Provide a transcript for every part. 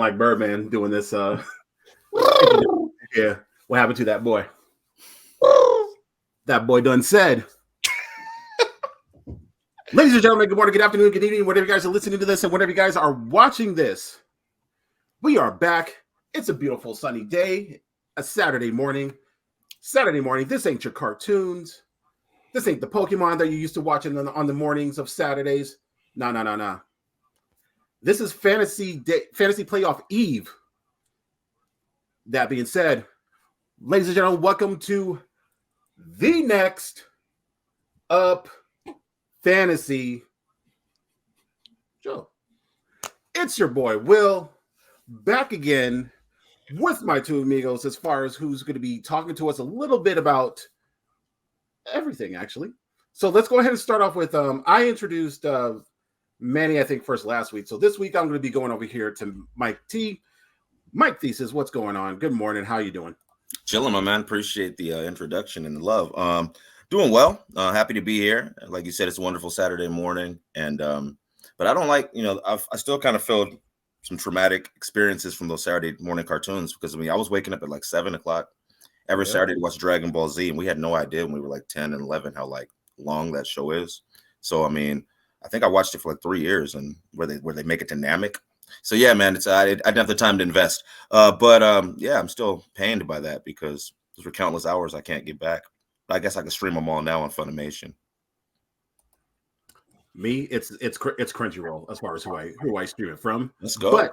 like Birdman doing this. Yeah, what happened to that boy? That boy done said. Ladies and gentlemen, good morning, good afternoon, good evening, whatever you guys are listening to this and whatever you guys are watching this. We are back. It's a beautiful sunny day, a Saturday morning. This ain't your cartoons. This ain't the Pokemon that you used to watching on the mornings of Saturdays. No. This is fantasy playoff eve. That being said, ladies and gentlemen, welcome to the next up fantasy show. It's your boy Will, back again with my two amigos as far as who's going to be talking to us a little bit about everything, actually. So let's go ahead and start off with I introduced Manny, I think, first last week. So this week I'm going to be going over here to Mike T. Mike Thesis, what's going on? Good morning. How you doing? Chilling, my man. Appreciate the introduction and the love. Doing well. Happy to be here. Like you said, it's a wonderful Saturday morning, and but I don't like, I still kind of feel some traumatic experiences from those Saturday morning cartoons because I was waking up at like 7:00 every Saturday to watch Dragon Ball Z, and we had no idea when we were like 10 and 11 how like long that show is. So I think I watched it for like 3 years, and where they make it dynamic. So yeah, man, I didn't have the time to invest. But I'm still pained by that because those were countless hours I can't get back. I guess I can stream them all now on Funimation. Me, it's Crunchyroll as far as who I stream it from. Let's go.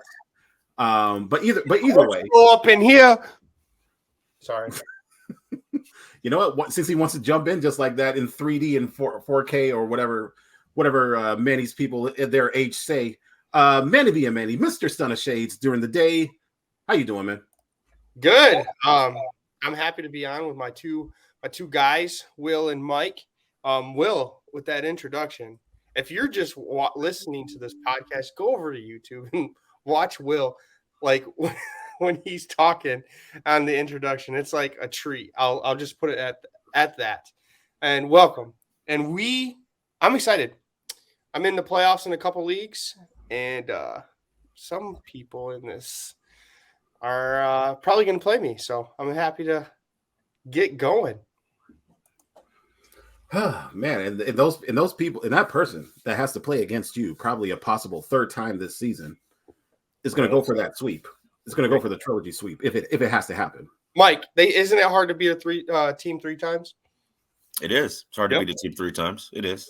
But either way, go up in here. Sorry. You know what? Since he wants to jump in just like that in 3D and 4K or whatever Manny's people at their age say. Manny be a Manny, Mr. Stun of Shades during the day. How you doing, man? Good. I'm happy to be on with my two guys, Will and Mike. Will, with that introduction, if you're just listening to this podcast, go over to YouTube and watch Will, like when he's talking on the introduction. It's like a treat. I'll just put it at that. And welcome. And I'm excited. I'm in the playoffs in a couple leagues. And some people in this are probably going to play me. So I'm happy to get going. Man, and those people, and that person that has to play against you, probably a possible third time this season, is going to go for that sweep. It's going to go for the trilogy sweep if it has to happen. Mike, isn't it hard to beat a team 3 times? It is. It's hard to beat a team 3 times. It is.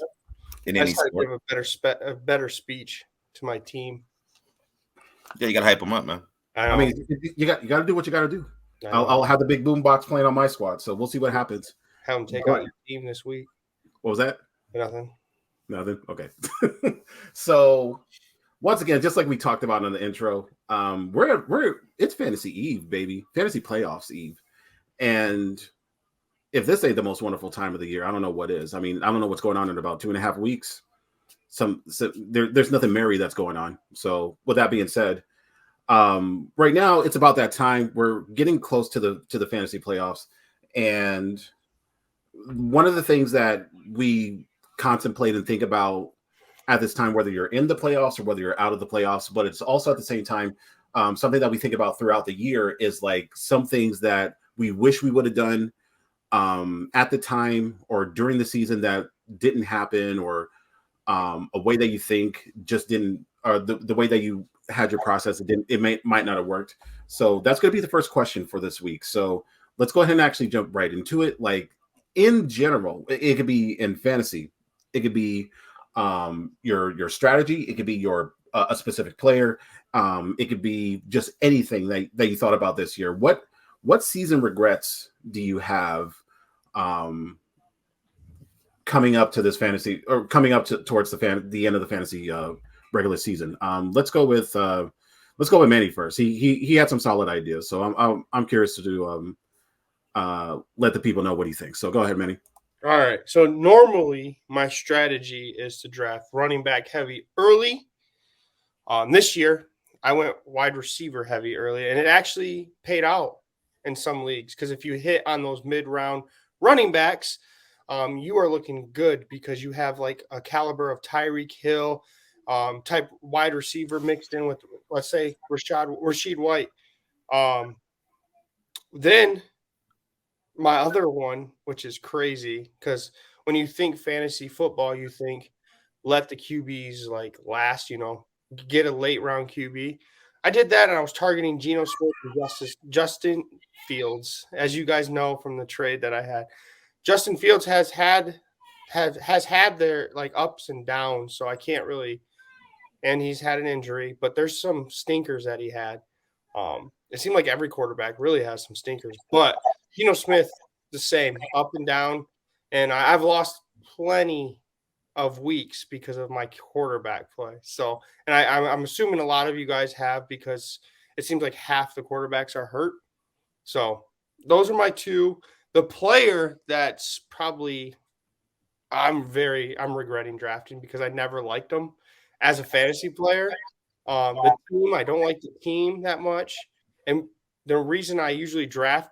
In any sport. Give a better speech to my team. Yeah, you gotta hype them up, man. I mean, you got to do what you got to do. I'll have the big boom box playing on my squad, so we'll see what happens. Have them take out your team this week. What was that? Nothing. Okay. So once again, just like we talked about in the intro, it's Fantasy Eve, baby. Fantasy Playoffs Eve, and if this ain't the most wonderful time of the year, I don't know what is. I mean, I don't know what's going on in about 2.5 weeks. There's nothing merry that's going on. So with that being said, right now it's about that time. We're getting close to the fantasy playoffs, and one of the things that we contemplate and think about at this time, whether you're in the playoffs or whether you're out of the playoffs, but it's also at the same time something that we think about throughout the year is like some things that we wish we would have done at the time or during the season that didn't happen, or a way that you think just didn't, or the way that you had your process, it might not have worked. So that's going to be the first question for this week. So let's go ahead and actually jump right into it. Like in general, it could be in fantasy, it could be your strategy, it could be your a specific player, it could be just anything that you thought about this year. What season regrets do you have coming up to this fantasy, or coming up towards the end of the fantasy regular season? Let's go with Manny first. He had some solid ideas, so I'm curious to let the people know what he thinks. So go ahead, Manny. All right. So normally my strategy is to draft running back heavy early. This year I went wide receiver heavy early, and it actually paid out in some leagues, because if you hit on those mid-round running backs, you are looking good because you have like a caliber of Tyreek Hill, type wide receiver mixed in with, let's say, Rashid White. Then my other one, which is crazy, because when you think fantasy football, you think let the QBs like last, get a late round QB. I did that, and I was targeting Geno Smith and Justin Fields, as you guys know from the trade that I had. Justin Fields has had their like ups and downs, so I can't really. And he's had an injury, but there's some stinkers that he had. It seemed like every quarterback really has some stinkers, but Geno Smith the same, up and down. And I've lost plenty of weeks because of my quarterback play. So, and I'm assuming a lot of you guys have, because it seems like half the quarterbacks are hurt. So those are my two. The player that's probably I'm regretting drafting because I never liked him as a fantasy player. The team, I don't like the team that much. And the reason I usually draft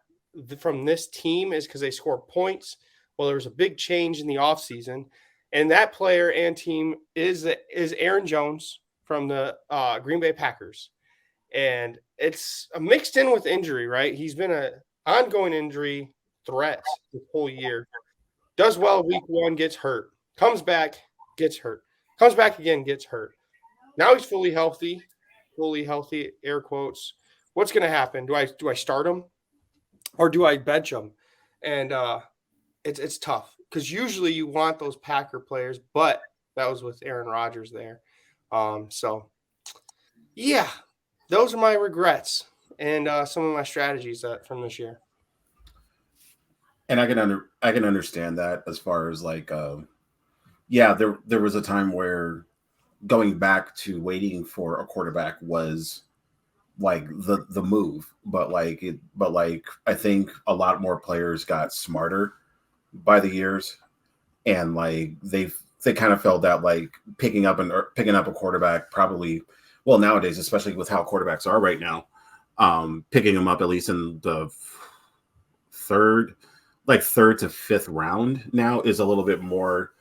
from this team is because they score points. Well, there was a big change in the offseason. And that player and team is Aaron Jones from the Green Bay Packers. And it's mixed in with injury, right? He's been an ongoing injury threat the whole year. Does well week one, gets hurt. Comes back, gets hurt. Comes back again, gets hurt. Now he's fully healthy, air quotes. What's going to happen? Do I start him or do I bench him? And it's tough because usually you want those Packer players, but that was with Aaron Rodgers there. So, yeah, those are my regrets and some of my strategies from this year. And I can understand that as far as like, yeah, there was a time where going back to waiting for a quarterback was like the move, but I think a lot more players got smarter by the years, and like they kind of felt that like picking up a quarterback probably, well, nowadays, especially with how quarterbacks are right now, picking them up at least in the third to fifth round now is a little bit more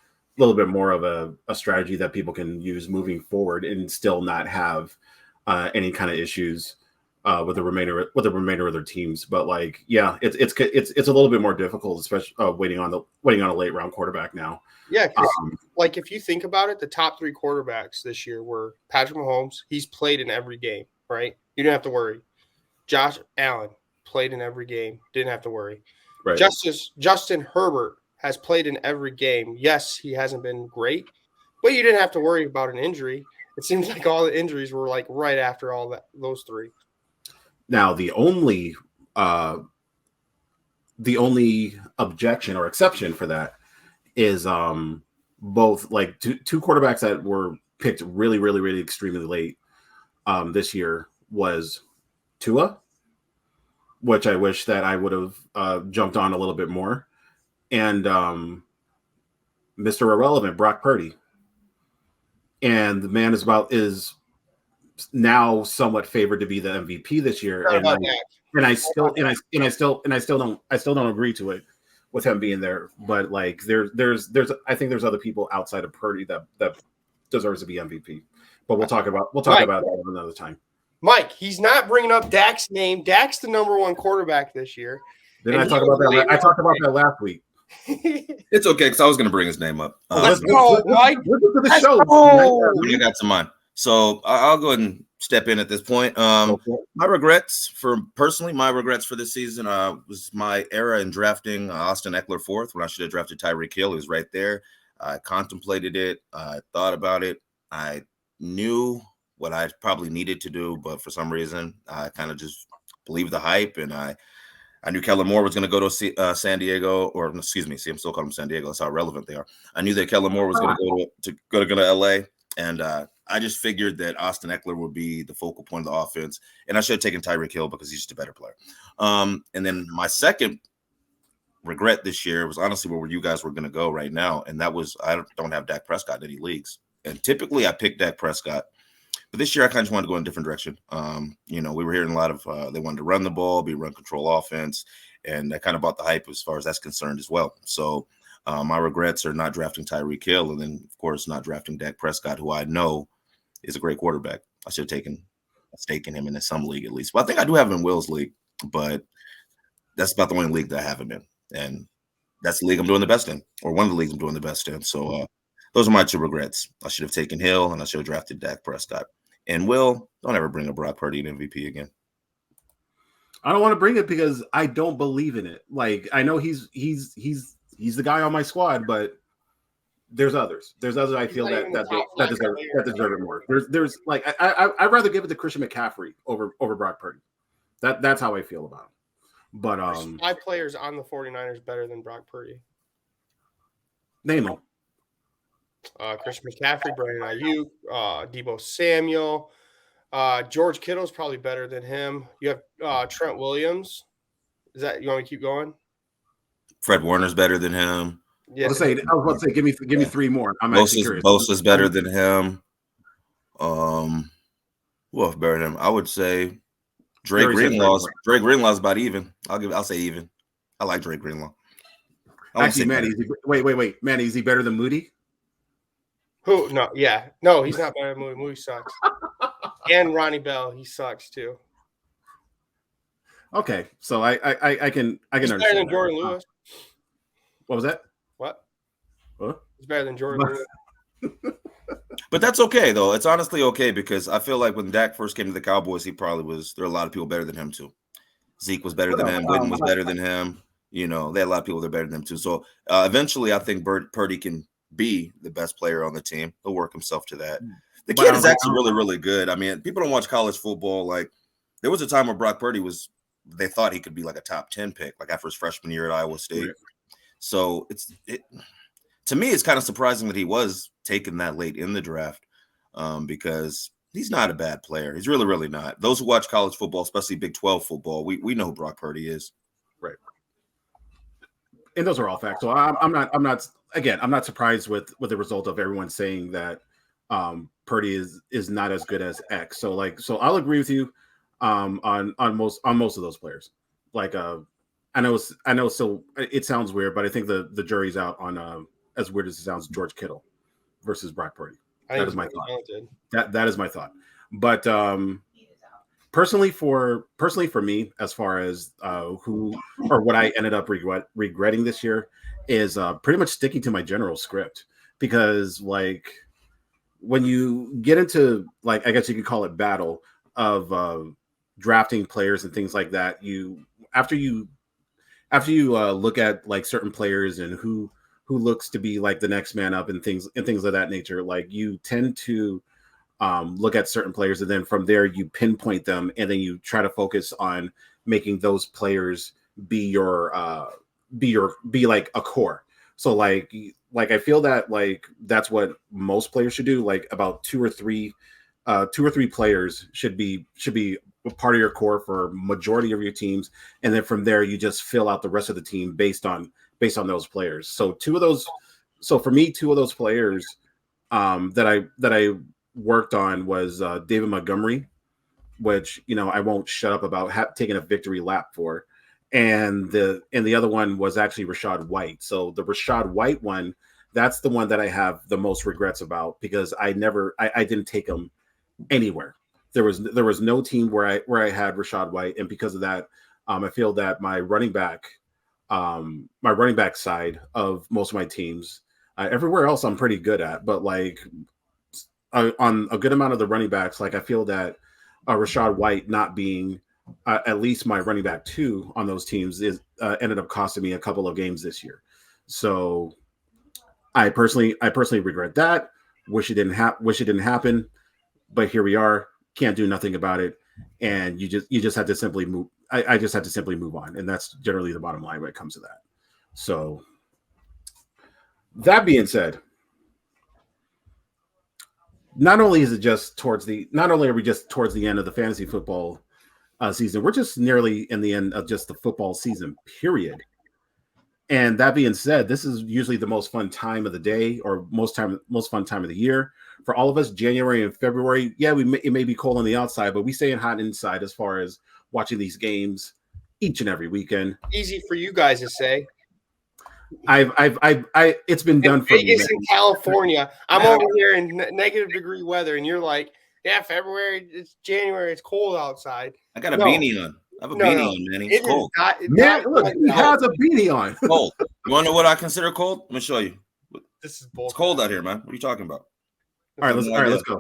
of a strategy that people can use moving forward and still not have any kind of issues with the remainder of their teams. But like, yeah, it's a little bit more difficult, especially waiting on a late round quarterback now. Yeah, like if you think about it, the top three quarterbacks this year were Patrick Mahomes. He's played in every game, right? You didn't have to worry. Josh Allen played in every game, didn't have to worry. Right. Justin Herbert has played in every game. Yes, he hasn't been great, but you didn't have to worry about an injury. It seems like all the injuries were like right after those three. Now, the only objection or exception for that is both like two quarterbacks that were picked really, really, really extremely late this year was Tua, which I wish that I would have jumped on a little bit more, and Mr. Irrelevant, Brock Purdy. And the man is now somewhat favored to be the MVP this year, and I still don't agree to it with him being there. But like there's I think there's other people outside of Purdy that deserves to be MVP. But we'll talk about that another time. Mike, he's not bringing up Dak's name. Dak's the number one quarterback this year. Didn't I talk about that? I talked about that last week. It's okay because I was going to bring his name up. Let's go, Mike. Listen to the show. I got to mine. So I'll go ahead and step in at this point. My regrets for this season was my era in drafting Austin Eckler fourth when I should have drafted Tyreek Hill. He was right there. I contemplated it. I thought about it. I knew what I probably needed to do, but for some reason, I kind of just believed the hype, and I knew Kellen Moore was going to go to San Diego, or excuse me, I'm still calling them San Diego. That's how relevant they are. I knew that Kellen Moore was going to go to LA, and I just figured that Austin Eckler would be the focal point of the offense, and I should have taken Tyreek Hill because he's just a better player. And then my second regret this year was honestly where you guys were going to go right now, and that was I don't have Dak Prescott in any leagues, and typically I pick Dak Prescott. But this year, I kind of just wanted to go in a different direction. We were hearing a lot of they wanted to run the ball, be run control offense, and I kind of bought the hype as far as that's concerned as well. So my regrets are not drafting Tyreek Hill, and then, of course, not drafting Dak Prescott, who I know is a great quarterback. I should have taken a stake in him in some league at least. Well, I think I do have him in Will's league, but that's about the only league that I have him in. And that's the league I'm doing the best in, or one of the leagues I'm doing the best in. So those are my two regrets. I should have taken Hill, and I should have drafted Dak Prescott. And Will, don't ever bring a Brock Purdy in MVP again. I don't want to bring it because I don't believe in it. Like, I know he's the guy on my squad, but there's others. There's others I feel that deserve it more. There's like I'd rather give it to Christian McCaffrey over Brock Purdy. That's how I feel about him. But There's 5 players on the 49ers better than Brock Purdy. Name them. Christian McCaffrey, Brandon Ayuk, Deebo Samuel, George Kittle's probably better than him. You have Trent Williams. Is that, you want me to keep going? Fred Warner's better than him. Yeah, I was about to say, give me 3 more. I'm actually curious. Bosa's better than him. Who else better than him? I would say Dre Greenlaw's about even. I'll say even. I like Dre Greenlaw. Actually, Manny, wait. Manny, is he better than Moody? Who? No, yeah. No, he's not better than Moody. Moody sucks. And Ronnie Bell, he sucks too. Okay, so I can he's understand. Better than Jordan Lewis. What was that? What? Huh? He's better than Jordan Lewis. But that's okay though. It's honestly okay because I feel like when Dak first came to the Cowboys, he probably was. There are a lot of people better than him too. Zeke was better than him. Witten was better than him. You know, they had a lot of people that are better than him too. So eventually, I think Purdy can be the best player on the team. He'll work himself to that. The kid is actually really, really good. I mean, people don't watch college football. Like, there was a time where Brock Purdy they thought he could be like a top 10 pick, like after his freshman year at Iowa State. Right. So to me, it's kind of surprising that he was taken that late in the draft because he's not a bad player. He's really, really not. Those who watch college football, especially Big 12 football, we know who Brock Purdy is. Right. And those are all facts. So I'm not surprised with the result of everyone saying that Purdy is not as good as X. So I'll agree with you on most of those players. Like I know. So it sounds weird, but I think the jury's out on as weird as it sounds, George Kittle versus Brock Purdy. That is my thought. That is my thought. But personally for me, as far as who or what I ended up regretting this year is pretty much sticking to my general script, because like when you get into, like, I guess you could call it battle of drafting players and things like that, after you look at like certain players and who looks to be like the next man up and things of that nature, like you tend to look at certain players, and then from there you pinpoint them, and then you try to focus on making those players be like a core. So like I feel that like that's what most players should do. Like about two or three players should be a part of your core for majority of your teams, and then from there you just fill out the rest of the team based on those players. So for me, two of those players that I worked on was David Montgomery, which, you know, I won't shut up about taking a victory lap for, and the other one was actually Rachaad White. So the Rachaad White one, that's the one that I have the most regrets about, because I didn't take him anywhere. There was no team where I had Rachaad White, and because of that, I feel that my running back side of most of my teams, everywhere else I'm pretty good at, but like on a good amount of the running backs, like I feel that Rachaad White not being at least my running back 2 on those teams is ended up costing me a couple of games this year. So I personally regret that. Wish it didn't happen, but here we are. Can't do nothing about it, and you just have to simply move. I just have to simply move on, and that's generally the bottom line when it comes to that. So that being said, not only are we just towards the end of the fantasy football season, we're just nearly in the end of just the football season, period. And that being said, this is usually the most fun time of the day, or most fun time of the year for all of us. January and February, yeah, it may be cold on the outside, but we stay hot inside as far as watching these games each and every weekend. Easy for you guys to say. It's been done for me, Vegas man. and California. I'm over here in negative degree weather, and you're like, yeah, February, it's January, it's cold outside. I got a beanie on. I have a beanie on, Manny. It's cold. Man, look, he has a beanie on. Cold. You want to know what I consider cold? Let me show you. This is bullshit. It's cold out here, man. What are you talking about? All right, let's go.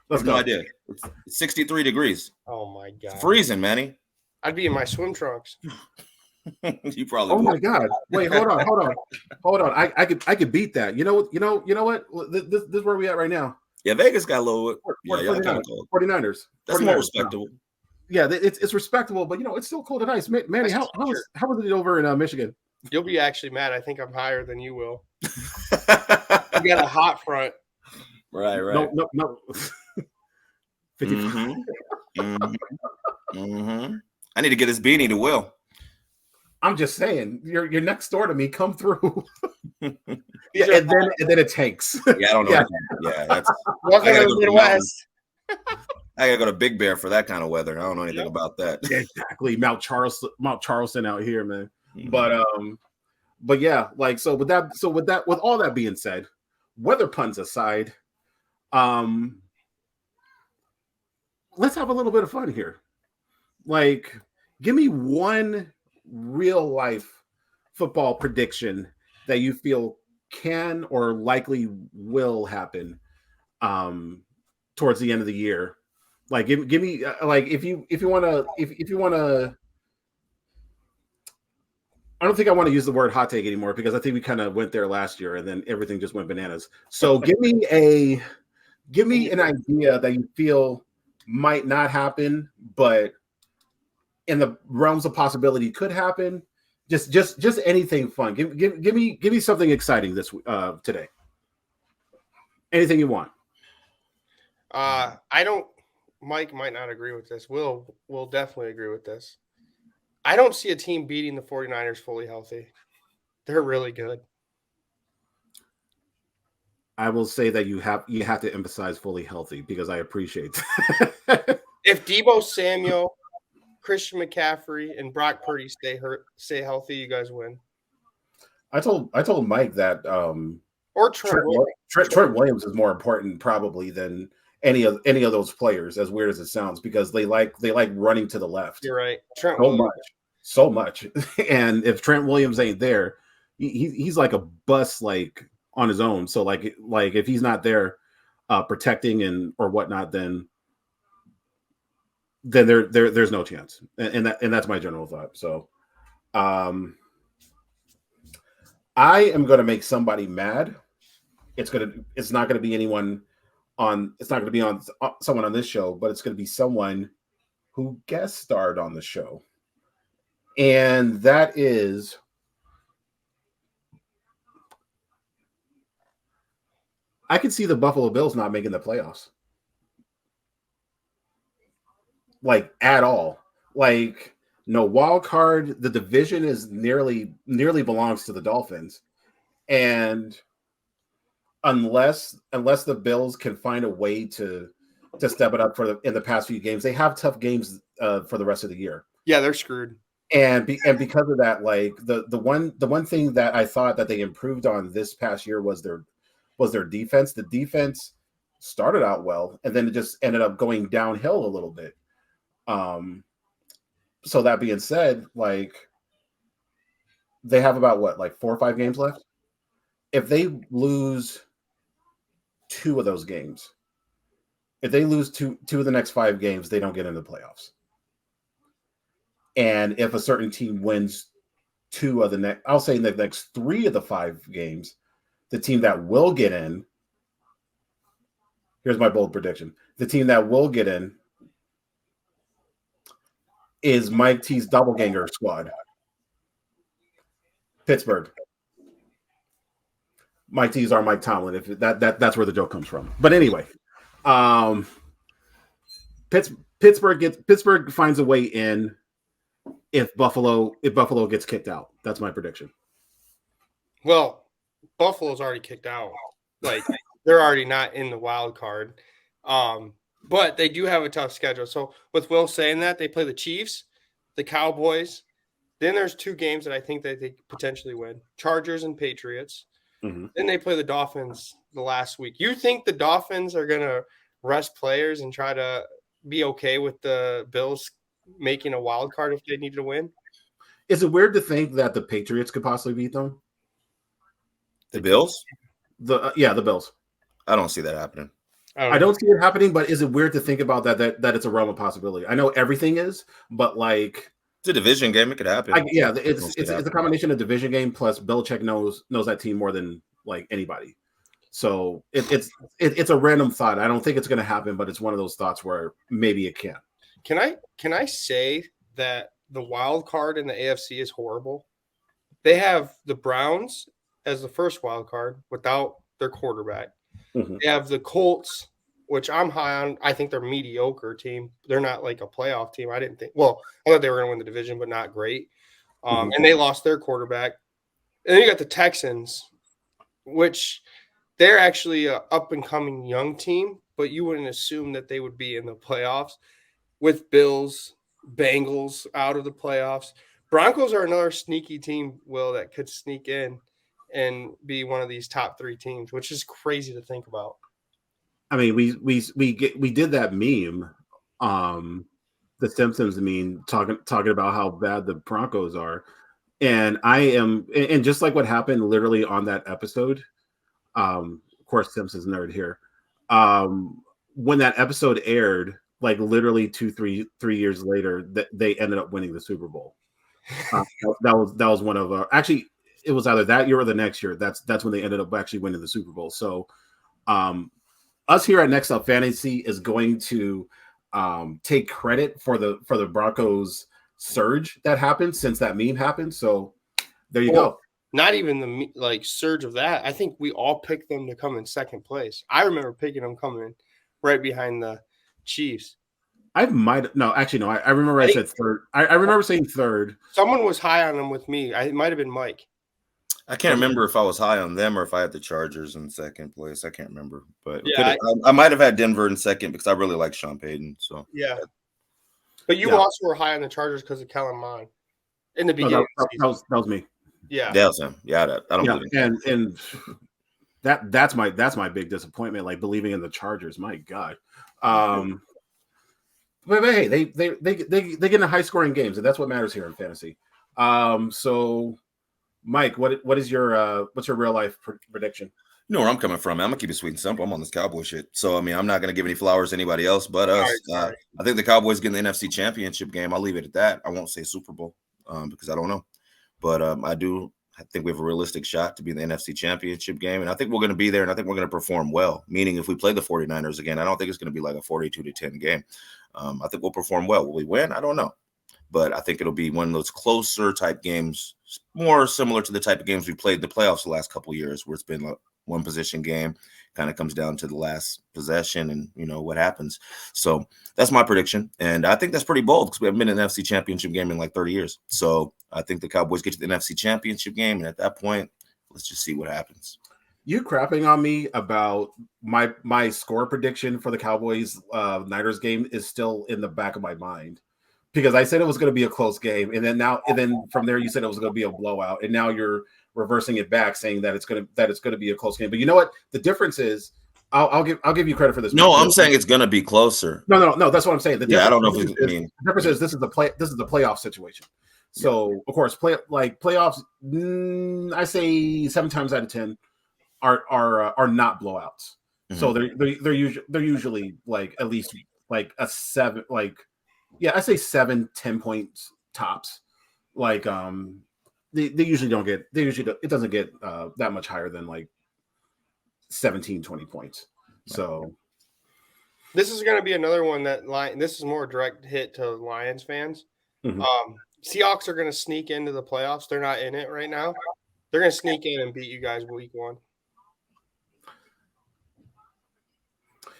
Let's go. No idea. It's 63 degrees. Oh my god. It's freezing, Manny. I'd be in my swim trunks. You probably. Oh my god! Wait, hold on. I could beat that. You know what? This is where we at right now. Yeah, Vegas got a little. Yeah, y'all kind of cold. 49ers. That's 49ers more respectable. Yeah, it's respectable, but it's still cold and ice. Manny, how was it over in Michigan? You'll be actually mad. I think I'm higher than you will. You got a hot front. Right. No. 55. I need to get this beanie to Will. I'm just saying, you're next door to me. Come through. Yeah, and then it tanks. Yeah, I don't know. Yeah, that's welcome to the Midwest. I gotta go to Big Bear for that kind of weather. I don't know anything about that. Yeah, exactly, Mount Charleston out here, man. But yeah, like with all that being said, weather puns aside, let's have a little bit of fun here. Like, give me one real life football prediction that you feel can or likely will happen towards the end of the year. Like, give me like if you want to. I don't think I want to use the word hot take anymore because I think we kind of went there last year and then everything just went bananas. So give me an idea that you feel might not happen, but in the realms of possibility could happen. Just anything fun. Give me something exciting this today. Anything you want. Mike might not agree with this. Will definitely agree with this. I don't see a team beating the 49ers fully healthy. They're really good. I will say that you have to emphasize fully healthy because I appreciate that. If Deebo Samuel, Christian McCaffrey, and Brock Purdy stay healthy, you guys win. I told Mike that or Trent Williams is more important probably than any of those players, as weird as it sounds, because they like running to the left. You're right. So much. And if Trent Williams ain't there, he's like a bus like on his own. So like if he's not there protecting or whatnot, then there's no chance. And that's my general thought. So I am going to make somebody mad. It's not going to be anyone it's not going to be on someone on this show, but it's going to be someone who guest starred on the show. And that is I could see the Buffalo Bills not making the playoffs. Like at all. Like no wild card. The division is nearly belongs to the Dolphins. And unless the Bills can find a way to step it up in the past few games, they have tough games for the rest of the year. Yeah, they're screwed. And because of that, like the one thing that I thought that they improved on this past year was their defense. The defense started out well, and then it just ended up going downhill a little bit. So that being said, like they have about 4 or 5 games left. If they lose 2 of those games, if they lose two of the next 5 games, they don't get into the playoffs. And if a certain team wins 2 of the next, I'll say in the next 3 of the 5 games, the team that will get in, here's my bold prediction. The team that will get in is Mike T's doppelganger squad. Pittsburgh. Mike T's are Mike Tomlin. If that's where the joke comes from. But anyway, Pittsburgh finds a way in if Buffalo gets kicked out. That's my prediction. Well, Buffalo's already kicked out. Like they're already not in the wild card. But they do have a tough schedule. So with Will saying that, they play the Chiefs, the Cowboys, Then there's 2 games that I think that they could potentially win: Chargers and Patriots. Mm-hmm. Then they play the Dolphins the last week. You think the Dolphins are gonna rest players and try to be okay with the Bills making a wild card if they need to win? Is it weird to think that the Patriots could possibly beat them? The Bills? The Bills. I don't see that happening. I don't see it happening, but is it weird to think about that it's a realm of possibility? I know everything is, but like it's a division game. It could happen. It's a combination of division game plus Belichick knows that team more than like anybody. So it's a random thought. I don't think it's going to happen, but it's one of those thoughts where maybe it can. Can I say that the wild card in the AFC is horrible? They have the Browns as the first wild card without their quarterback. Mm-hmm. They have the Colts, which I'm high on. I think they're a mediocre team. They're not like a playoff team. I thought they were going to win the division, but not great. And they lost their quarterback. And then you got the Texans, which they're actually an up-and-coming young team, but you wouldn't assume that they would be in the playoffs with Bills, Bengals out of the playoffs. Broncos are another sneaky team, Will, that could sneak in and be one of these top 3 teams, which is crazy to think about. I mean, we did that meme, the Simpsons meme, talking about how bad the Broncos are, and and just like what happened literally on that episode. Of course, Simpsons nerd here. When that episode aired, like literally 3 years later, that they ended up winning the Super Bowl. That was one of actually it was either that year or the next year. That's when they ended up actually winning the Super Bowl. So, us here at Next Up Fantasy is going to take credit for the Broncos surge that happened since that meme happened. So there you go. Not even the surge of that. I think we all picked them to come in second place. I remember picking them coming right behind the Chiefs. I remember I said third. I remember saying third. Someone was high on them with me. It might have been Mike. I can't remember if I was high on them or if I had the Chargers in second place. I can't remember, but yeah, I might have had Denver in second because I really like Sean Payton. So yeah, but you also were high on the Chargers because of Kellen Mond in the beginning. That was me. Yeah, that was him. Yeah, I don't believe in and that's my big disappointment. Like believing in the Chargers. My God. But hey, they get in high scoring games, and that's what matters here in fantasy. So. Mike, what's your real life prediction? You know where I'm coming from. I'm gonna keep it sweet and simple. I'm on this Cowboy shit, so I mean, I'm not gonna give any flowers to anybody else but us. I think the Cowboys get in the NFC Championship game. I'll leave it at that. I won't say Super Bowl because I don't know, but I think we have a realistic shot to be in the NFC Championship game, and I think we're going to be there, and I think we're going to perform well. Meaning, if we play the 49ers again, I don't think it's going to be like a 42-10 game. I think we'll perform well. Will we win? I don't know. But I think it'll be one of those closer type games, more similar to the type of games we played in the playoffs the last couple of years, where it's been like one possession game, kind of comes down to the last possession and, what happens. So that's my prediction. And I think that's pretty bold because we haven't been in an NFC Championship game in like 30 years. So I think the Cowboys get to the NFC Championship game. And at that point, let's just see what happens. You crapping on me about my score prediction for the Cowboys Niners game is still in the back of my mind. Because I said it was going to be a close game, and then from there you said it was going to be a blowout, and now you're reversing it back, saying that it's going to be a close game. But you know what? The difference is, I'll give you credit for this. No, I'm saying it's going to be closer. No. That's what I'm saying. I don't know if the difference is this is the playoff situation. So of course, playoffs. I say 7 times out of 10 are not blowouts. Mm-hmm. So they're usually like at least like a 7 like. Yeah, I say 7-10 points tops. Like they usually don't get it doesn't get that much higher than like 17-20 points. So this is going to be another one this is more direct hit to Lions fans. Mm-hmm. Seahawks are going to sneak into the playoffs. They're not in it right now. They're going to sneak in and beat you guys week 1.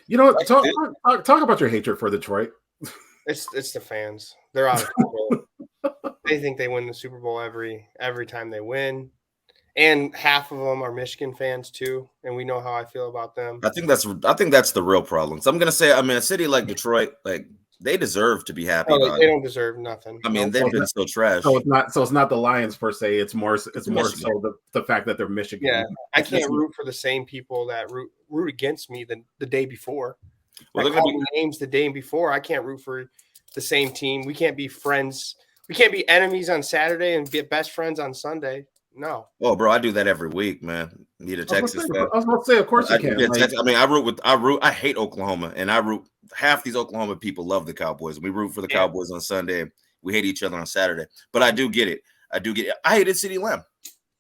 You know, talk about your hatred for Detroit. It's the fans. They're out of control. They think they win the Super Bowl every time they win. And half of them are Michigan fans too, and we know how I feel about them. I think that's the real problem. So I'm gonna say, a city like Detroit, like They deserve to be happy No, about they it. don't deserve nothing. I mean, Nope. they've been so trash. So it's not the Lions per se. It's more so the fact that they're Michigan. Yeah, I It's can't root for the same people that root against me the day before. Well, I call me names the day before. I can't root for the same team. We can't be friends. We can't be enemies on Saturday and be best friends on Sunday. No. Oh, bro, I do that every week, man. Need a Texas fan. I was about to say, of course you can. I hate Oklahoma, and half these Oklahoma people love the Cowboys. We root for the Cowboys on Sunday. We hate each other on Saturday. But I do get it. I hated CeeDee Lamb.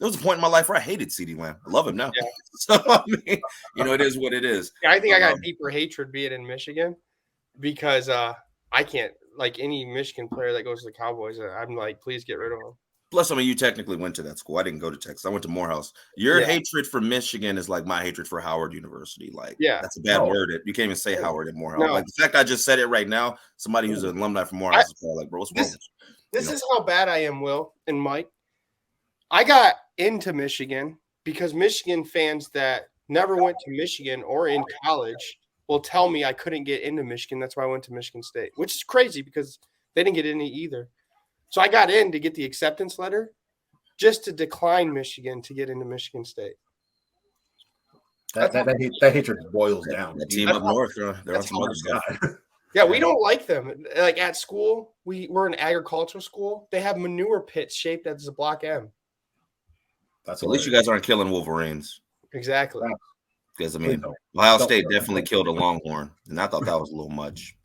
There was a point in my life where I hated CeeDee Lamb. I love him now. Yeah. So, I mean, it is what it is. Yeah, I think I got deeper hatred being in Michigan because I can't, like any Michigan player that goes to the Cowboys, I'm like, please get rid of him. Plus, I mean, you technically went to that school. I didn't go to Texas. I went to Morehouse. Your hatred for Michigan is like my hatred for Howard University. Like, that's a bad word. You can't even say Howard at Morehouse. No. Like, the fact I just said it right now, somebody who's an alumni from Morehouse is probably like, bro, what's wrong with you? This is how bad I am, Will and Mike. I got into Michigan because Michigan fans that never went to Michigan or in college will tell me I couldn't get into Michigan. That's why I went to Michigan State, which is crazy because they didn't get in either. So I got in to get the acceptance letter just to decline Michigan to get into Michigan State. That hatred boils down. That team up north, they're on some other stuff. Yeah, we don't like them. Like at school, we're an agricultural school. They have manure pits shaped as a block M. At least you guys aren't killing Wolverines. Exactly. Because, I mean, Ohio State definitely killed a Longhorn, and I thought that was a little much.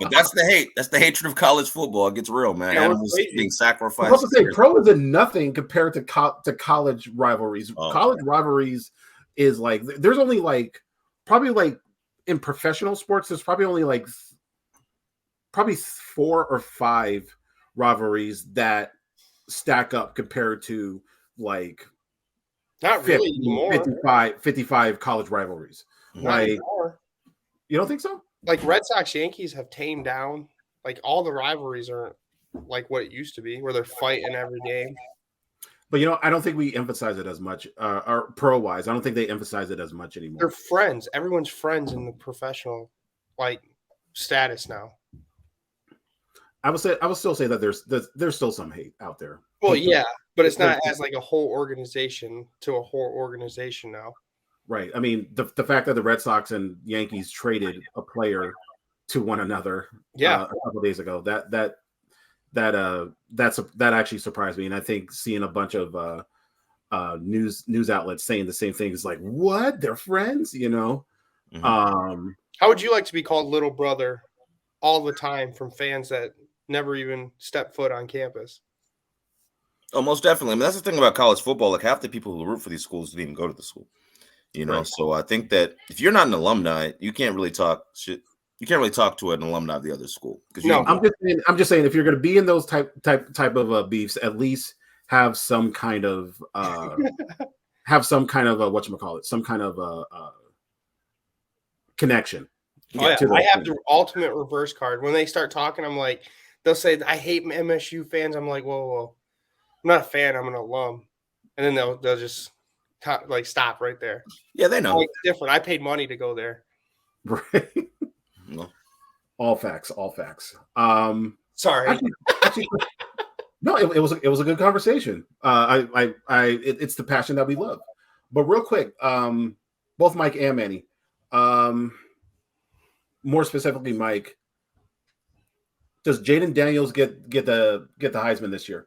But that's the hate. That's the hatred of college football. It gets real, man. Animals being sacrificed. I was supposed to say, pro is a nothing compared to college rivalries. Oh. College rivalries is like, there's only like, probably like in professional sports, there's probably only like, probably 4 or 5 rivalries that stack up compared to like not 50, really more. 55 college rivalries. Like, you don't think so? Like Red Sox Yankees have tamed down. Like all the rivalries aren't like what it used to be, where they're fighting every game. But I don't think we emphasize it as much. Or pro wise, I don't think they emphasize it as much anymore. They're friends. Everyone's friends in the professional like status now. I would still say that there's still some hate out there. Well, yeah, but it's not as like a whole organization to a whole organization now. Right. I mean, the fact that the Red Sox and Yankees traded a player to one another, a couple of days ago, that actually surprised me, and I think seeing a bunch of news outlets saying the same thing is like, what? They're friends, Mm-hmm. How would you like to be called little brother all the time from fans that never even step foot on campus? Oh, most definitely. I mean, that's the thing about college football. Like half the people who root for these schools didn't even go to the school. Right. So I think that if you're not an alumni, you can't really talk shit. You can't really talk to an alumni of the other school. No, I'm just saying if you're going to be in those type of beefs, at least have some kind of whatchamacallit, some kind of connection. I have the ultimate reverse card. When they start talking, I'm like, they'll say, I hate MSU fans. I'm like, whoa. I'm not a fan. I'm an alum. And then they'll just like stop right there. Yeah, they know. It's different. I paid money to go there. Right. No. All facts. Sorry. Actually, no, it was a good conversation. It's the passion that we love. But real quick, both Mike and Manny, more specifically, Mike, does Jaden Daniels get the Heisman this year?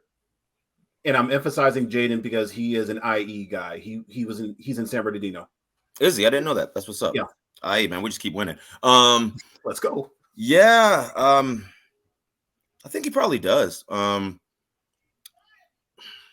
And I'm emphasizing Jaden because he is an IE guy. He's in San Bernardino. Is he? I didn't know that. That's what's up. Yeah. IE, man, we just keep winning. Let's go. Yeah. I think he probably does.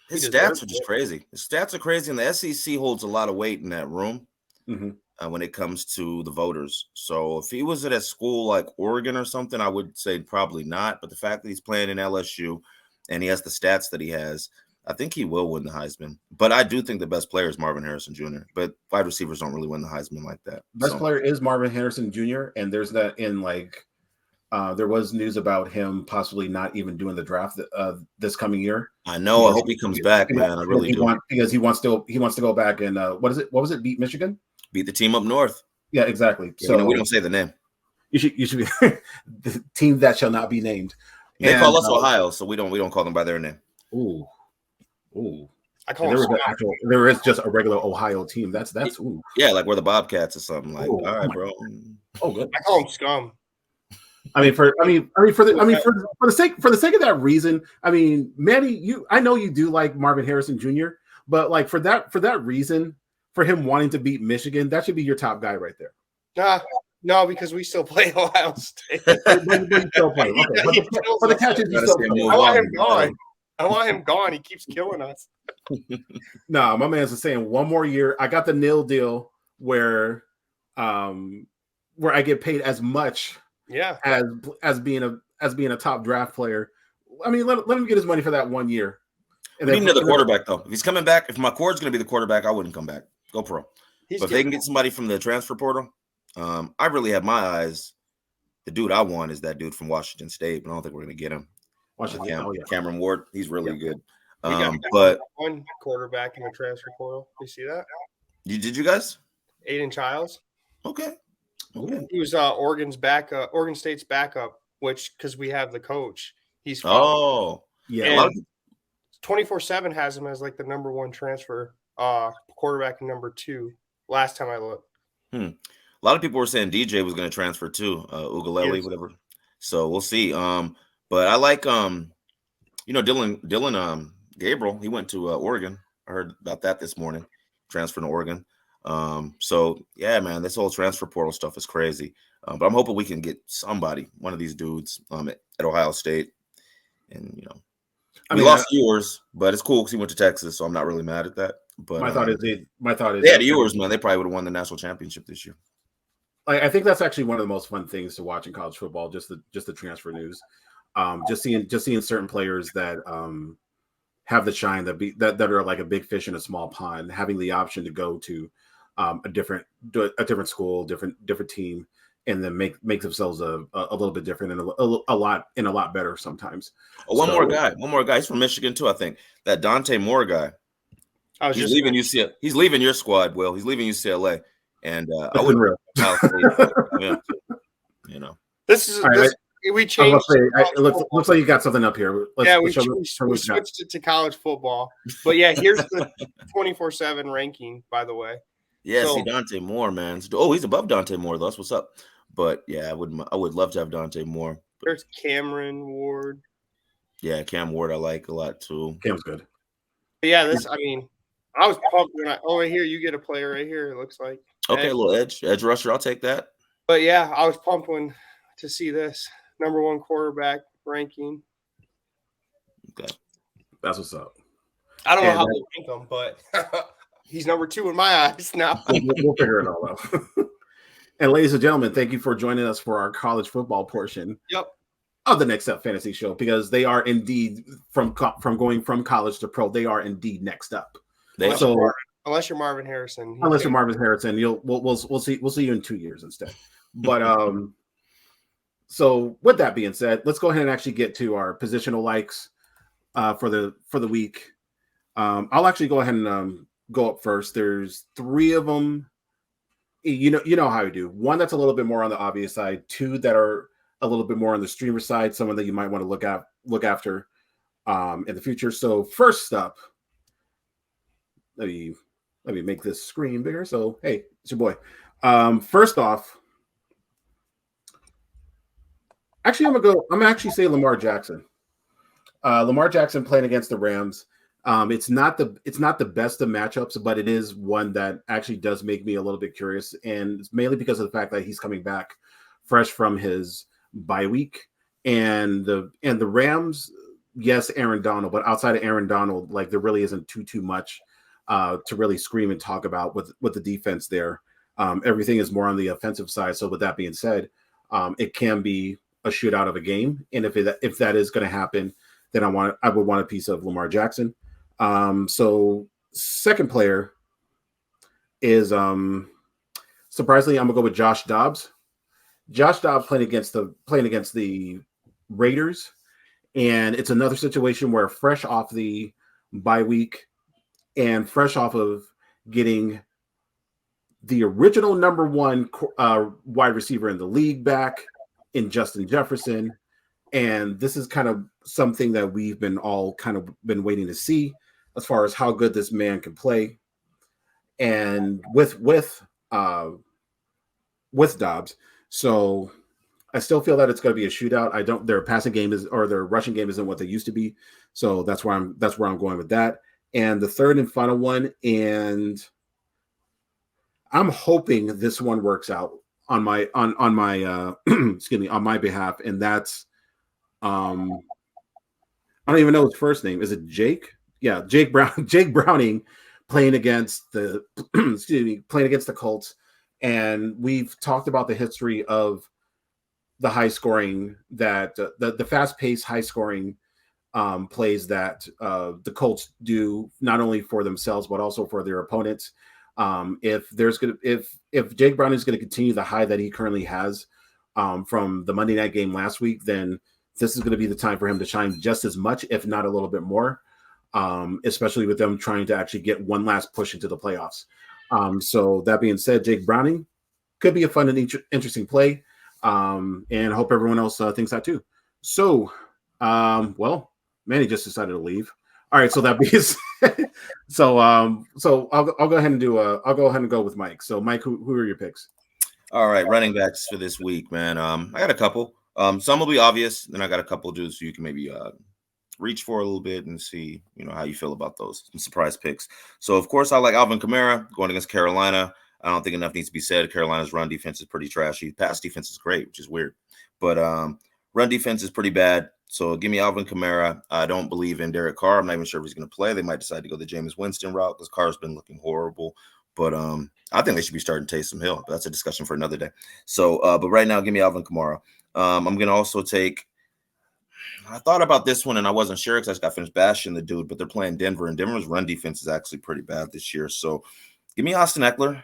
His stats are just crazy. His stats are crazy, and the SEC holds a lot of weight in that room when it comes to the voters. So if he was at a school like Oregon or something, I would say probably not. But the fact that he's playing in LSU and he has the stats that he has, I think he will win the Heisman. But I do think the best player is Marvin Harrison Jr. But wide receivers don't really win the Heisman like that. Best player is Marvin Harrison Jr. And there's that in like there was news about him possibly not even doing the draft this coming year. I know. I hope he comes back, man. I really do. Because he wants to go back and what was it? Beat Michigan? Beat the team up north. Yeah, exactly. Yeah, so we don't say the name. You should be the team that shall not be named. They call us Ohio, so we don't call them by their name. Ooh. I call them there is just a regular Ohio team. That's ooh. Yeah, like we're the Bobcats or something. Like, Ooh, all right, bro. Oh, good. I call them scum. For the sake of that reason, I mean, Manny, I know you do like Marvin Harrison Jr., but like for that reason, for him wanting to beat Michigan, that should be your top guy right there. No, because we still play Ohio State. But you still play. Okay. But the catch is you still play. I want him gone. I want him gone. He keeps killing us. No, my man's saying 1 more year. I got the nil deal where I get paid as much as being a top draft player. I mean, let him get his money for that 1 year. And we need another quarterback though. If he's coming back, if McCord's going to be the quarterback, I wouldn't come back. Go pro. But if they can get somebody from the transfer portal, I really have my eyes. The dude I want is that dude from Washington State, but I don't think we're going to get him. Cameron Ward, he's really good. But one quarterback in the transfer portal. You see that? Did you guys? Aiden Childs. Okay. He was Oregon State's backup, which because we have the coach. He's yeah. 24/7 has him as like the number 1 transfer quarterback and number 2. Last time I looked. A lot of people were saying DJ was going to transfer too, Ugalele, whatever. So we'll see. But I like Dylan Gabriel. He went to Oregon. I heard about that this morning, transferring to Oregon. So yeah, man, this whole transfer portal stuff is crazy. But I'm hoping we can get one of these dudes at Ohio State. And we lost Ewers, but it's cool because he went to Texas, so I'm not really mad at that. But my thought is they had Ewers, man. They probably would have won the national championship this year. I think that's actually one of the most fun things to watch in college football, just the transfer news. Just seeing certain players that have the shine that are like a big fish in a small pond, having the option to go to a different school, different team, and then make themselves a little bit different and a lot better sometimes. One more guy. He's from Michigan too, I think. That Dante Moore guy. He's leaving UCLA. He's leaving your squad, Will. He's leaving UCLA, and I wouldn't real. This is this. We changed. It looks like you got something up here. We switched it to college football. But yeah, here's the 24/7 ranking, by the way. Yeah, see Dante Moore, man. Oh, he's above Dante Moore, though. That's what's up. But yeah, I would love to have Dante Moore. There's Cameron Ward. Yeah, Cam Ward I like a lot too. Cam's good. But yeah, I was pumped when right here, you get a player right here, it looks like. Okay, a little edge rusher, I'll take that. But yeah, I was pumped to see this number 1 quarterback ranking. Okay. That's what's up. I don't know how they rank him, but he's number 2 in my eyes now. We'll figure it all out. And ladies and gentlemen, thank you for joining us for our college football portion of the Next Up Fantasy Show, because they are indeed from going from college to pro. They are indeed next up. Unless you're Marvin Harrison. We'll see you in 2 years instead. But so with that being said, let's go ahead and actually get to our positional likes for the week. I'll actually go ahead and go up first. There's 3 of them. You know how you do. 1 that's a little bit more on the obvious side. 2 that are a little bit more on the streamer side. Someone that you might want to look after in the future. So first up, let me make this screen bigger. So hey, it's your boy. First off, actually, I'm gonna actually say Lamar Jackson. Lamar Jackson playing against the Rams. It's not the best of matchups, but it is one that actually does make me a little bit curious, and it's mainly because of the fact that he's coming back fresh from his bye week, and the Rams. Yes, Aaron Donald, but outside of Aaron Donald, like there really isn't too much to really scream and talk about with the defense there. Everything is more on the offensive side. So with that being said, it can be a shootout of a game, and if that is going to happen, then I would want a piece of Lamar Jackson. So second player is surprisingly, I'm gonna go with Josh Dobbs. Josh Dobbs playing against the Raiders, and it's another situation where fresh off the bye week and fresh off of getting the original number one wide receiver in the league back in Justin Jefferson. And this is kind of something that we've been all kind of been waiting to see as far as how good this man can play. And with Dobbs. So I still feel that it's going to be a shootout. Their passing game or their rushing game isn't what they used to be. So that's where I'm going with that. And the third and final one, and I'm hoping this one works out on my excuse me, on my behalf. And that's I don't even know his first name. Is it Jake? Yeah, Jake Brown. Jake Browning playing against the playing against the Colts. And we've talked about the history of the high scoring that the fast paced, high scoring plays that the Colts do not only for themselves but also for their opponents. If Jake Brown is going to continue the high that he currently has from the Monday night game last week, then this is going to be the time for him to shine just as much, if not a little bit more, especially with them trying to actually get one last push into the playoffs. So that being said, Jake Browning could be a fun and interesting play. And I hope everyone else thinks that too. So, well, Manny just decided to leave. All right, so that means so I'll go ahead and go with Mike. So Mike, who are your picks? All right, running backs for this week, man. I got a couple. Some will be obvious, then I got a couple dudes so you can maybe reach for a little bit and see, how you feel about those. Some surprise picks. So of course I like Alvin Kamara going against Carolina. I don't think enough needs to be said. Carolina's run defense is pretty trashy. Pass defense is great, which is weird. But run defense is pretty bad. So give me Alvin Kamara. I don't believe in Derek Carr. I'm not even sure if he's going to play. They might decide to go the Jameis Winston route because Carr's been looking horrible. But I think they should be starting Taysom Hill. But that's a discussion for another day. So, but right now, give me Alvin Kamara. I'm going to also take – I thought about this one, and I wasn't sure because I just got finished bashing the dude. But they're playing Denver, and Denver's run defense is actually pretty bad this year. So give me Austin Eckler.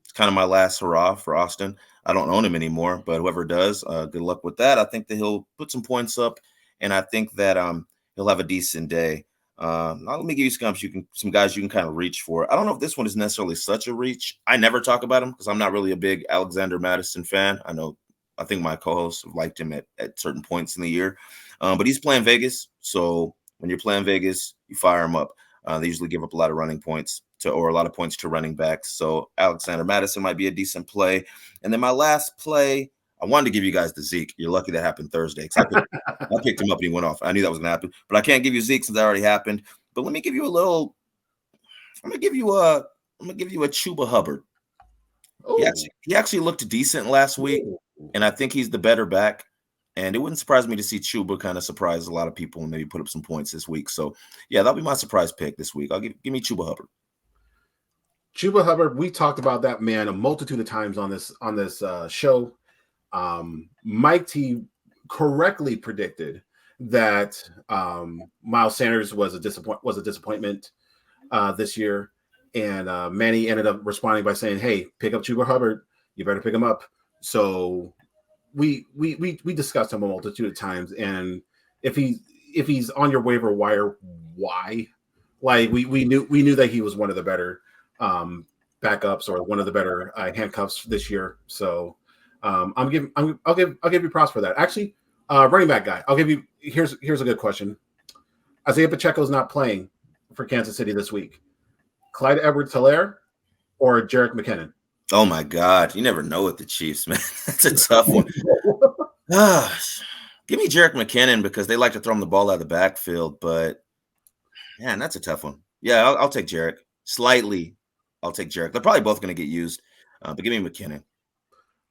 It's kind of my last hurrah for Austin. I don't own him anymore, but whoever does, good luck with that. I think that he'll put some points up, and I think that he'll have a decent day. Now let me give you some guys you can kind of reach for. I don't know if this one is necessarily such a reach. I never talk about him because I'm not really a big Alexander Madison fan. I think my co-hosts have liked him at certain points in the year, but he's playing Vegas. So when you're playing Vegas, you fire him up. They usually give up a lot of running points or a lot of points to running backs. So Alexander Madison might be a decent play. And then my last play, I wanted to give you guys the Zeke. You're lucky that happened Thursday because I picked him up and he went off. I knew that was going to happen, but I can't give you Zeke since that already happened. But let me give you a little. I'm gonna give you a Chuba Hubbard. He actually looked decent last week, and I think he's the better back. And it wouldn't surprise me to see Chuba kind of surprise a lot of people and maybe put up some points this week. So yeah, that'll be my surprise pick this week. I'll give me Chuba Hubbard. Chuba Hubbard. We talked about that man a multitude of times on this show. Mike T correctly predicted that Miles Sanders was a disappointment this year, and Manny ended up responding by saying, "Hey, pick up Chuba Hubbard. You better pick him up." So we discussed him a multitude of times, and if he's on your waiver wire, why? Like we knew that he was one of the better backups or one of the better handcuffs this year. So I'll give you props for that. Actually, running back guy, I'll give you. Here's a good question. Isaiah Pacheco's not playing for Kansas City this week. Clyde Edwards-Helaire or Jerick McKinnon? Oh my God, you never know with the Chiefs, man. That's a tough one. Give me Jerick McKinnon because they like to throw him the ball out of the backfield, but man, that's a tough one. Yeah, I'll take Jerick. Slightly, I'll take Jerick. They're probably both going to get used, but give me McKinnon.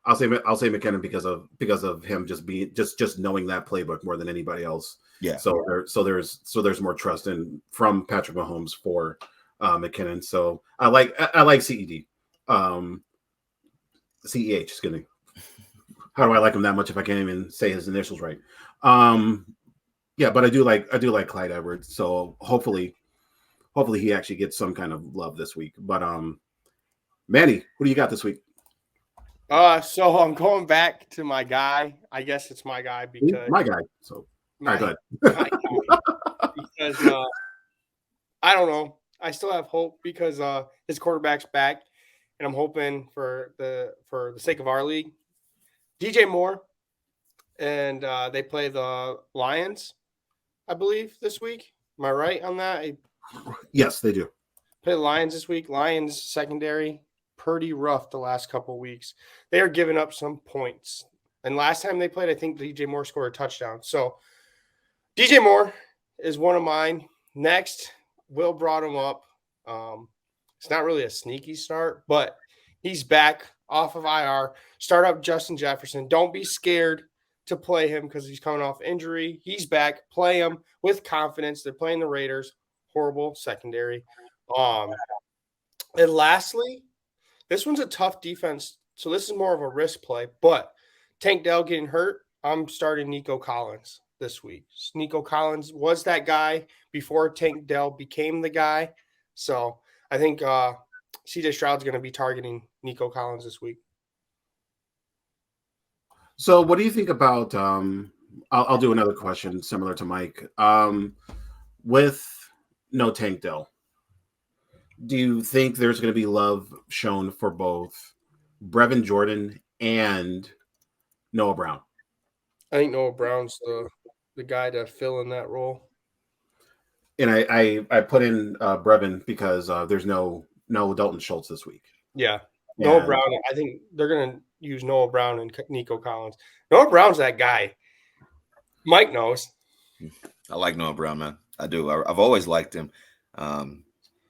I'll say McKinnon because of him just being just knowing that playbook more than anybody else. Yeah. So there's more trust from Patrick Mahomes for McKinnon. So I like CED. CEH, excuse me. How do I like him that much if I can't even say his initials right? Yeah, but I do like Clyde Edwards. So hopefully he actually gets some kind of love this week. But Manny, who do you got this week? So I'm going back to my guy. I guess it's my guy because my guy. So all right, go ahead. Because I don't know. I still have hope because his quarterback's back. and I'm hoping for the sake of our league, DJ Moore, and they play the Lions, I believe, this week. Am I right on that? Yes, they do. Play the Lions this week. Lions secondary, pretty rough the last couple of weeks. They are giving up some points. And last time they played, I think DJ Moore scored a touchdown. So DJ Moore is one of mine. Next, Will brought him up. It's not really a sneaky start, but he's back off of IR. Start up Justin Jefferson. Don't be scared to play him because he's coming off injury. He's back. Play him with confidence. They're playing the Raiders. Horrible secondary. And lastly, this one's a tough defense. So this is more of a risk play. But Tank Dell getting hurt, I'm starting Nico Collins this week. Nico Collins was that guy before Tank Dell became the guy. So I think CJ Stroud's going to be targeting Nico Collins this week. So what do you think about I'll do another question similar to Mike. With no Tank Dell, do you think there's going to be love shown for both Brevin Jordan and Noah Brown? I think Noah Brown's the guy to fill in that role. And I put in Brevin because there's no Dalton Schultz this week. Yeah. Noah Brown, I think they're going to use Noah Brown and Nico Collins. Noah Brown's that guy. Mike knows. I like Noah Brown, man. I do. I've always liked him.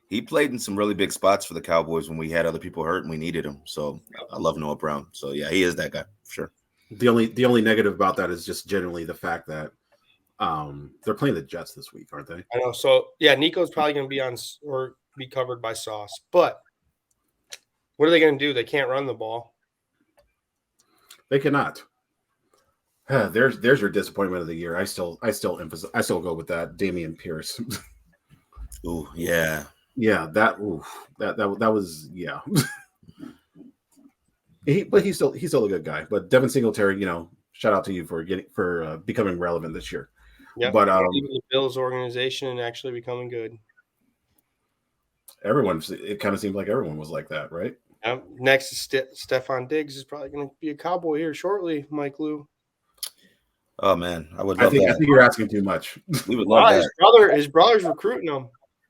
He played in some really big spots for the Cowboys when we had other people hurt and we needed him. So I love Noah Brown. So yeah, he is that guy for sure. The only negative about that is just generally the fact that they're playing the Jets this week, aren't they? I know. So yeah, Nico's probably going to be on or be covered by Sauce. But what are they going to do? They can't run the ball. They cannot. There's your disappointment of the year. I still go with that. Dameon Pierce. Ooh, yeah. Yeah, that was yeah. But he's still a good guy. But Devin Singletary, shout out to you for becoming relevant this year. Yeah, but even the Bills organization and actually becoming good. It kind of seemed like everyone was like that, right? Next is Stephon Diggs is probably going to be a Cowboy here shortly, Mike Lou. Oh man, I would love that. I think you're asking too much. We would love that. His brother's recruiting him.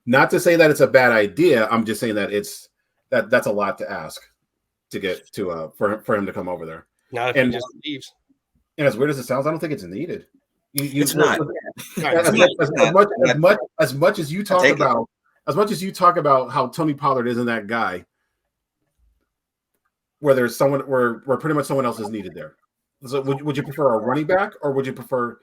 Not to say that it's a bad idea. I'm just saying that that's a lot to ask to get to for him to come over there. Not if he just leaves. And as weird as it sounds, I don't think it's needed. It's not. As much as you talk about how Tony Pollard isn't that guy, where there's someone where pretty much someone else is needed there. So would you prefer a running back or would you prefer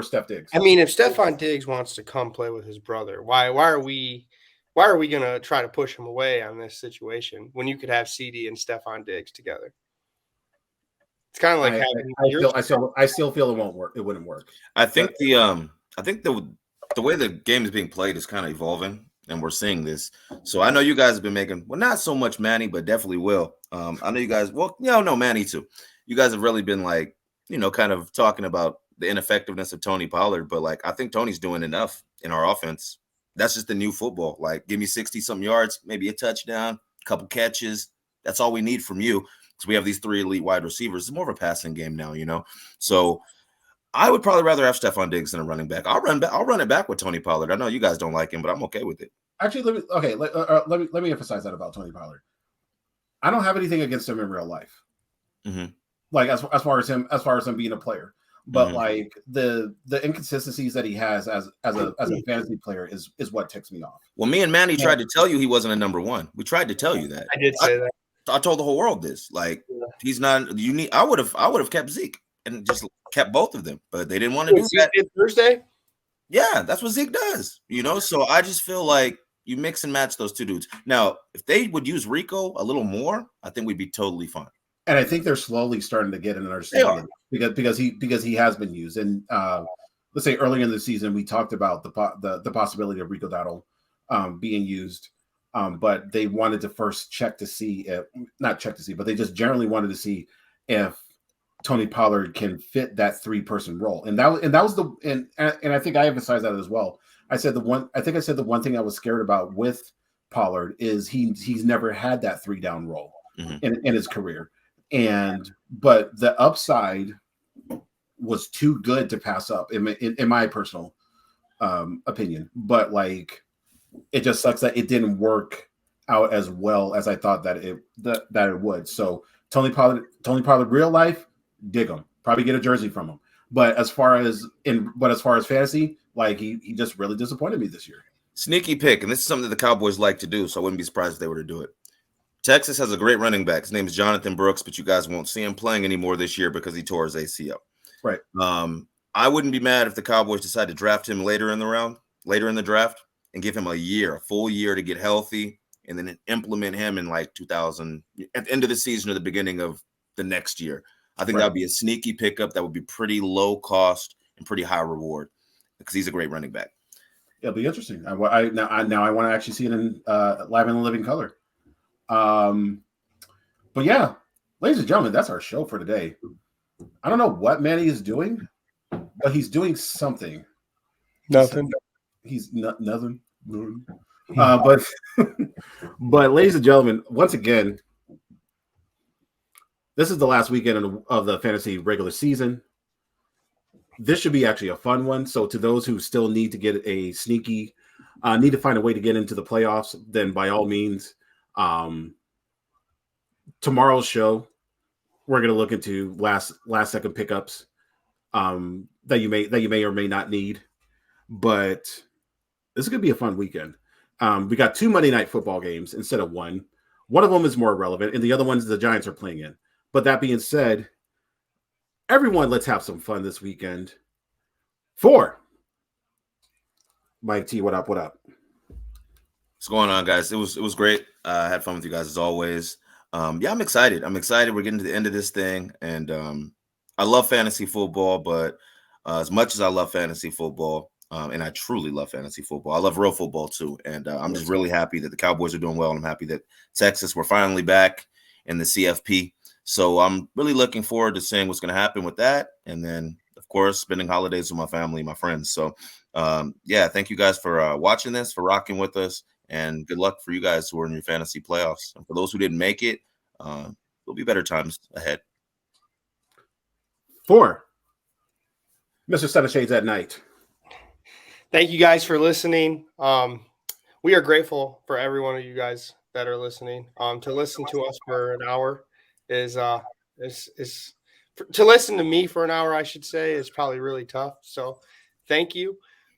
Steph Diggs? I mean, if Stephon Diggs wants to come play with his brother, why are we going to try to push him away on this situation when you could have CD and Stephon Diggs together? It's kind of like I still feel it won't work. It wouldn't work. I think the way the game is being played is kind of evolving, and we're seeing this. So I know you guys have been making not so much Manny, but definitely Will. I know you guys. Well, no Manny too. You guys have really been kind of talking about the ineffectiveness of Tony Pollard, but I think Tony's doing enough in our offense. That's just the new football. Give me 60-something yards, maybe a touchdown, a couple catches. That's all we need from you. Because we have these 3 elite wide receivers. It's more of a passing game now, So I would probably rather have Stephon Diggs than a running back. I'll run it back with Tony Pollard. I know you guys don't like him, but I'm okay with it. Actually, let me emphasize that about Tony Pollard. I don't have anything against him in real life. Mm-hmm. As far as him being a player, but the inconsistencies that he has as a fantasy player is what ticks me off. Well, me and Manny tried to tell you he wasn't a number one. We tried to tell you that. I did say that. I told the whole world this. He's not unique. I would have kept Zeke and just kept both of them, but they didn't want to do that. Thursday? Yeah, that's what Zeke does. So I just feel like you mix and match those two dudes. Now, if they would use Rico a little more, I think we'd be totally fine. And I think they're slowly starting to get an understanding because he has been used. And let's say early in the season, we talked about the possibility of Rico Dowdle being used. But they wanted to first but they just generally wanted to see if Tony Pollard can fit that 3-person role. And I think I emphasized that as well. I said the one thing I was scared about with Pollard is he's never had that 3-down role in his career, but the upside was too good to pass up in my personal opinion. But like, it just sucks that it didn't work out as well as I thought that it would. So Tony Pollard, real life, dig him. Probably get a jersey from him. But as far as fantasy, like he just really disappointed me this year. Sneaky pick, and this is something that the Cowboys like to do, so I wouldn't be surprised if they were to do it. Texas has a great running back. His name is Jonathan Brooks, but you guys won't see him playing anymore this year because he tore his ACL. Right. I wouldn't be mad if the Cowboys decide to draft him later in the draft, and give him a full year to get healthy, and then implement him in like at the end of the season or the beginning of the next year. I think that would be a sneaky pickup that would be pretty low cost and pretty high reward because he's a great running back. It'll be interesting. Now I want to actually see it in live in living color. But yeah, ladies and gentlemen, that's our show for today. I don't know what Manny is doing, but he's doing something. Nothing. He's nothing. But ladies and gentlemen, once again, this is the last weekend of the fantasy regular season. This should be actually a fun one. So to those who still need to get a sneaky, need to find a way to get into the playoffs, then by all means, tomorrow's show, we're going to look into last second pickups that you may or may not need. But this is going to be a fun weekend. We got 2 Monday Night Football games instead of 1. One of them is more relevant, and the other ones the Giants are playing in. But that being said, everyone, let's have some fun this weekend. 4. Mike T, what up? What's going on, guys? It was great. I had fun with you guys as always. I'm excited. We're getting to the end of this thing, and I love fantasy football, but as much as I love fantasy football, and I truly love fantasy football, I love real football too. And I'm just really happy that the Cowboys are doing well, and I'm happy that Texas, we're finally back in the CFP. So I'm really looking forward to seeing what's going to happen with that. And then, of course, spending holidays with my family and my friends. So, thank you guys for watching this, for rocking with us. And good luck for you guys who are in your fantasy playoffs. And for those who didn't make it, there'll be better times ahead. 4. Mr. Set of Shades at Night. Thank you guys for listening. We are grateful for every one of you guys that are listening. To listen to us for an hour is to listen to me for an hour, I should say, is probably really tough. So thank you.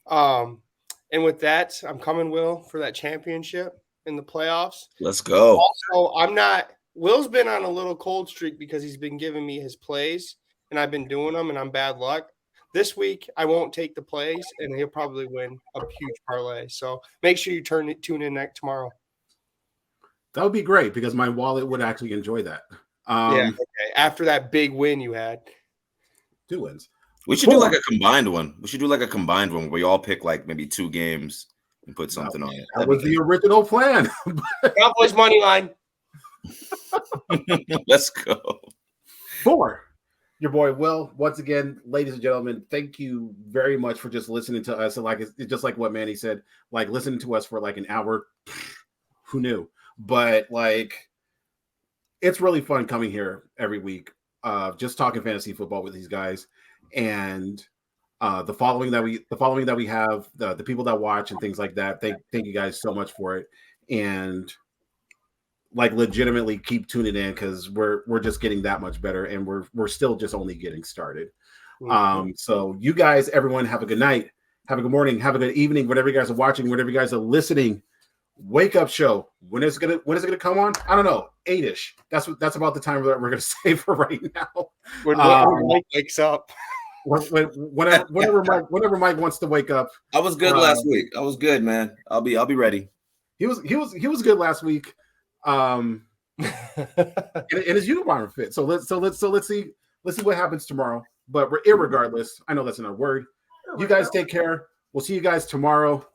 And with that, I'm coming, Will, for that championship in the playoffs. Let's go. Also, Will's been on a little cold streak because he's been giving me his plays, and I've been doing them, and I'm bad luck. This week, I won't take the plays, and he'll probably win a huge parlay. So make sure you tune in tomorrow. That would be great because my wallet would actually enjoy that. Okay. After that big win you had. 2 wins. We should do like a combined one. Where we all pick like maybe 2 games and put something on it. That was the original plan. Cowboys money line. Let's go. 4. Your boy Will. Once again, ladies and gentlemen, thank you very much for just listening to us. And like it's just like what Manny said, like listening to us for like an hour. Who knew? But like, it's really fun coming here every week, just talking fantasy football with these guys, and the following that we have, the people that watch and things like that. Thank you guys so much for it, and like legitimately keep tuning in because we're just getting that much better, and we're still just only getting started. So you guys, everyone, have a good night, have a good morning, have a good evening, whatever you guys are watching, whatever you guys are listening. Wake up show. When is it gonna come on? I don't know. 8-ish. That's about the time that we're gonna say for right now. When Mike wakes up. Whenever Mike wants to wake up. I was good last week. I was good, man. I'll be ready. He was good last week. And his uniform fit. So let's see what happens tomorrow. But irregardless, I know that's not a word. You guys take care. We'll see you guys tomorrow.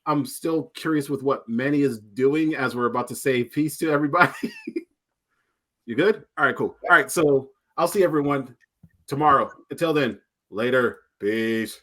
I'm still curious with what Manny is doing as we're about to say peace to everybody. You good? All right, cool. All right, so I'll see everyone tomorrow. Until then, later. Peace.